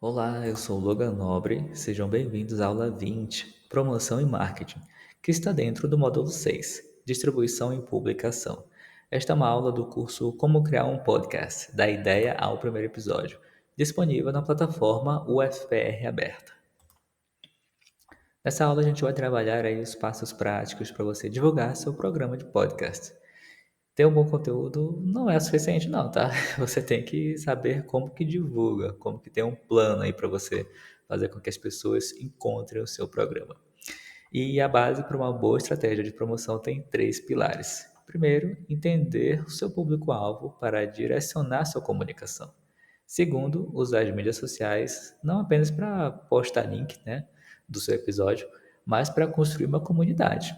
Olá, eu sou o Logan Nobre, sejam bem-vindos à aula 20, Promoção e Marketing, que está dentro do módulo 6, Distribuição e Publicação. Esta é uma aula do curso Como Criar um Podcast, da ideia ao primeiro episódio, disponível na plataforma UFPR Aberta. Nessa aula a gente vai trabalhar aí os passos práticos para você divulgar seu programa de podcast. Ter um bom conteúdo não é o suficiente não, tá? Você tem que saber como que divulga, como que tem um plano aí para você fazer com que as pessoas encontrem o seu programa. E a base para uma boa estratégia de promoção tem três pilares. Primeiro, entender o seu público-alvo para direcionar sua comunicação. Segundo, usar as mídias sociais não apenas para postar link, né, do seu episódio, mas para construir uma comunidade.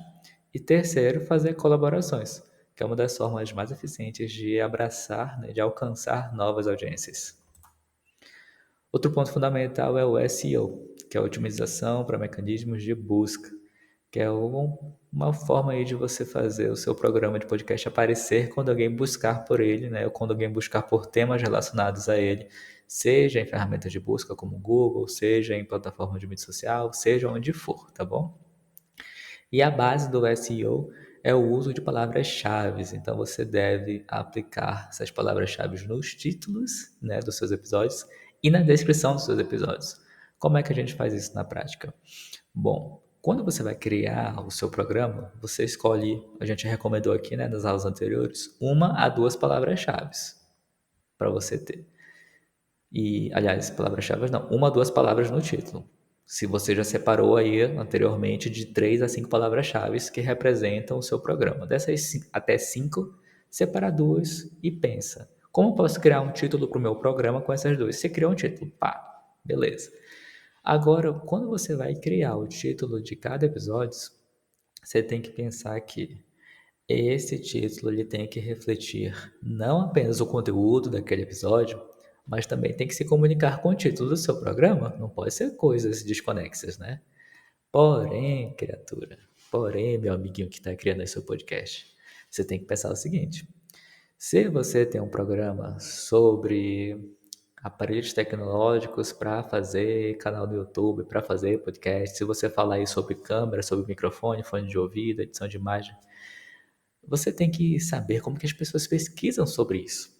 E terceiro, fazer colaborações, que é uma das formas mais eficientes de abraçar, né, de alcançar novas audiências. Outro ponto fundamental é o SEO, que é a otimização para mecanismos de busca, que é uma forma aí de você fazer o seu programa de podcast aparecer quando alguém buscar por ele, né, ou quando alguém buscar por temas relacionados a ele, seja em ferramentas de busca como o Google, seja em plataforma de mídia social, seja onde for, tá bom? E a base do SEO é o uso de palavras-chave. Então você deve aplicar essas palavras-chave nos títulos, né, dos seus episódios e na descrição dos seus episódios. Como é que a gente faz isso na prática? Bom, quando você vai criar o seu programa, você escolhe, a gente recomendou aqui, né, nas aulas anteriores, uma a duas palavras-chave para você ter. E, aliás, palavras-chave não, uma ou duas palavras no título. Se você já separou aí anteriormente de 3 a 5 palavras-chave que representam o seu programa. Dessas até 5, separa duas e pensa. Como posso criar um título para o meu programa com essas duas? Você criou um título, pá, beleza. Agora, quando você vai criar o título de cada episódio, você tem que pensar que esse título ele tem que refletir não apenas o conteúdo daquele episódio, mas também tem que se comunicar com o título do seu programa. Não pode ser coisas desconexas, né? Porém, criatura, porém, meu amiguinho que está criando esse seu podcast, você tem que pensar o seguinte: se você tem um programa sobre aparelhos tecnológicos para fazer canal no YouTube, para fazer podcast, se você falar aí sobre câmera, sobre microfone, fone de ouvido, edição de imagem, você tem que saber como que as pessoas pesquisam sobre isso,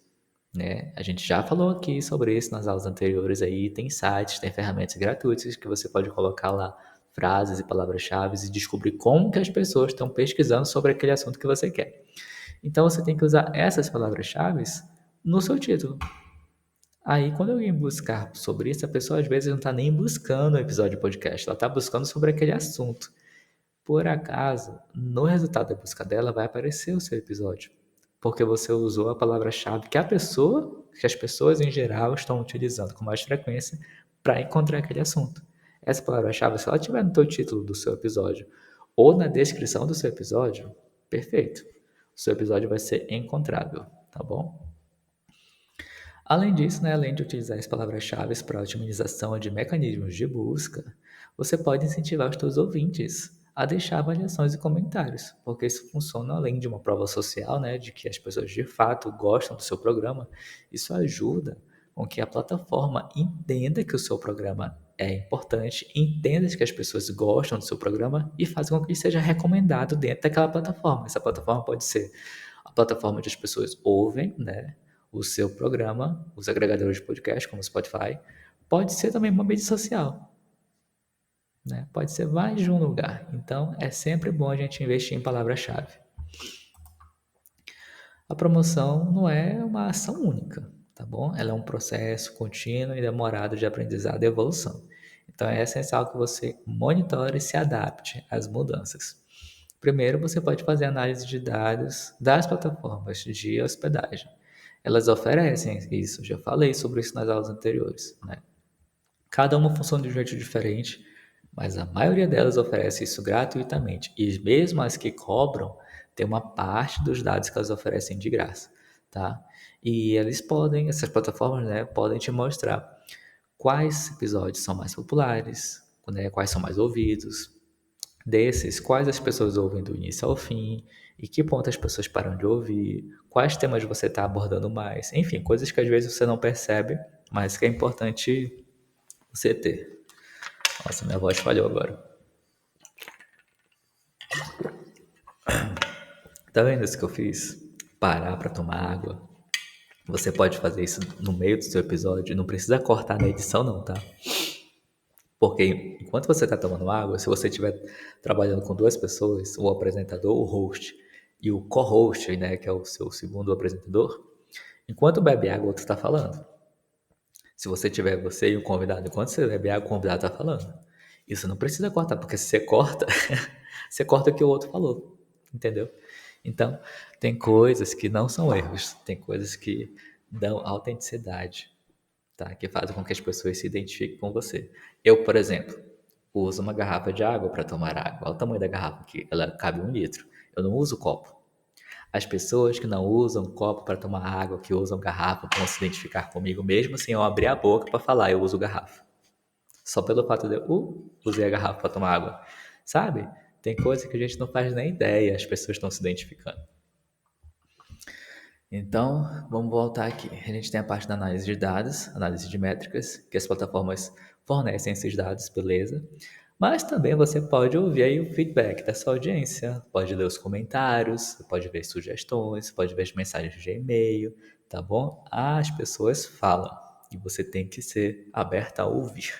né? A gente já falou aqui sobre isso nas aulas anteriores aí, tem sites, tem ferramentas gratuitas que você pode colocar lá frases e palavras-chave e descobrir como que as pessoas estão pesquisando sobre aquele assunto que você quer. Então você tem que usar essas palavras-chave no seu título. Aí, quando alguém buscar sobre isso, a pessoa às vezes não está nem buscando o episódio de podcast, ela está buscando sobre aquele assunto. Por acaso, no resultado da busca dela vai aparecer o seu episódio, porque você usou a palavra-chave que as pessoas em geral estão utilizando com mais frequência para encontrar aquele assunto. Essa palavra-chave, se ela estiver no teu título do seu episódio ou na descrição do seu episódio, perfeito. O seu episódio vai ser encontrável, tá bom? Além disso, né, além de utilizar as palavras-chave para a otimização de mecanismos de busca, você pode incentivar os seus ouvintes a deixar avaliações e comentários, porque isso funciona além de uma prova social, né, de que as pessoas de fato gostam do seu programa. Isso ajuda com que a plataforma entenda que o seu programa é importante, entenda que as pessoas gostam do seu programa e faça com que ele seja recomendado dentro daquela plataforma. Essa plataforma pode ser a plataforma onde as pessoas ouvem, né, o seu programa, os agregadores de podcast, como o Spotify, pode ser também uma mídia social, né? Pode ser mais de um lugar. Então, é sempre bom a gente investir em palavra-chave. A promoção não é uma ação única, tá bom? Ela é um processo contínuo e demorado de aprendizado e evolução. Então, é essencial que você monitore e se adapte às mudanças. Primeiro, você pode fazer análise de dados das plataformas de hospedagem. Elas oferecem isso, já falei sobre isso nas aulas anteriores, né? Cada uma funciona de um jeito diferente, mas a maioria delas oferece isso gratuitamente. E mesmo as que cobram, tem uma parte dos dados que elas oferecem de graça, tá? E eles podem, essas plataformas, né, podem te mostrar quais episódios são mais populares, né, quais são mais ouvidos, desses, quais as pessoas ouvem do início ao fim, e que ponto as pessoas param de ouvir, quais temas você está abordando mais, enfim, coisas que às vezes você não percebe, mas que é importante você ter. Nossa, minha voz falhou agora. Tá vendo isso que eu fiz? Parar para tomar água. Você pode fazer isso no meio do seu episódio, não precisa cortar na edição não, tá? Porque enquanto você está tomando água, se você estiver trabalhando com duas pessoas, o apresentador, o host e o co-host, né, que é o seu segundo apresentador, enquanto bebe água, o outro está falando. Se você tiver você e o convidado, enquanto você bebe água, o convidado está falando. Isso não precisa cortar, porque se você corta, você corta o que o outro falou, entendeu? Então, tem coisas que não são erros, tem coisas que dão autenticidade, tá? Que fazem com que as pessoas se identifiquem com você. Eu, por exemplo, uso uma garrafa de água para tomar água. Olha o tamanho da garrafa aqui, ela cabe 1 litro. Eu não uso copo. As pessoas que não usam copo para tomar água, que usam garrafa, vão se identificar comigo mesmo sem eu abrir a boca para falar, eu uso garrafa. Só pelo fato de eu usei a garrafa para tomar água. Sabe? Tem coisa que a gente não faz nem ideia, as pessoas estão se identificando. Então, vamos voltar aqui. A gente tem a parte da análise de dados, análise de métricas, que as plataformas fornecem esses dados, beleza? Mas também você pode ouvir aí o feedback da sua audiência, pode ler os comentários, pode ver sugestões, pode ver as mensagens de e-mail, tá bom? As pessoas falam e você tem que ser aberta a ouvir.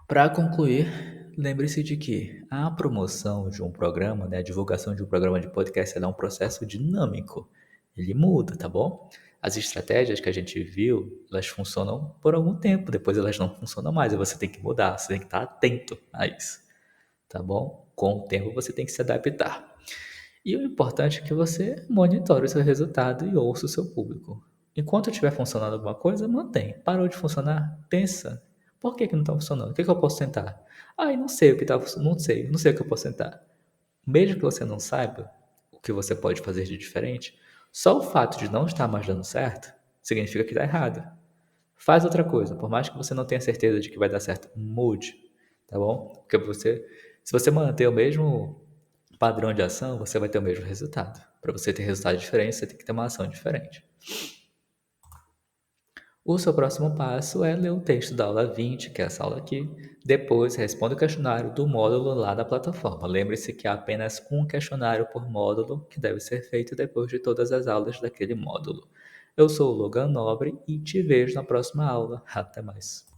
Para concluir, lembre-se de que a promoção de um programa, né, a divulgação de um programa de podcast, ela é um processo dinâmico. Ele muda, tá bom? As estratégias que a gente viu, elas funcionam por algum tempo, depois elas não funcionam mais, e você tem que mudar, você tem que estar atento a isso, tá bom? Com o tempo você tem que se adaptar. E o importante é que você monitore o seu resultado e ouça o seu público. Enquanto estiver funcionando alguma coisa, mantém. Parou de funcionar? Pensa. Por que não está funcionando? O que eu posso tentar? Ah, eu não sei o que está funcionando. Não sei o que eu posso tentar. Mesmo que você não saiba o que você pode fazer de diferente, só o fato de não estar mais dando certo significa que está errado. Faz outra coisa. Por mais que você não tenha certeza de que vai dar certo, mude. Tá bom? Porque se você manter o mesmo padrão de ação, você vai ter o mesmo resultado. Para você ter resultado diferente, você tem que ter uma ação diferente. O seu próximo passo é ler o texto da aula 20, que é essa aula aqui. Depois, responda o questionário do módulo lá da plataforma. Lembre-se que há apenas um questionário por módulo que deve ser feito depois de todas as aulas daquele módulo. Eu sou o Logan Nobre e te vejo na próxima aula. Até mais.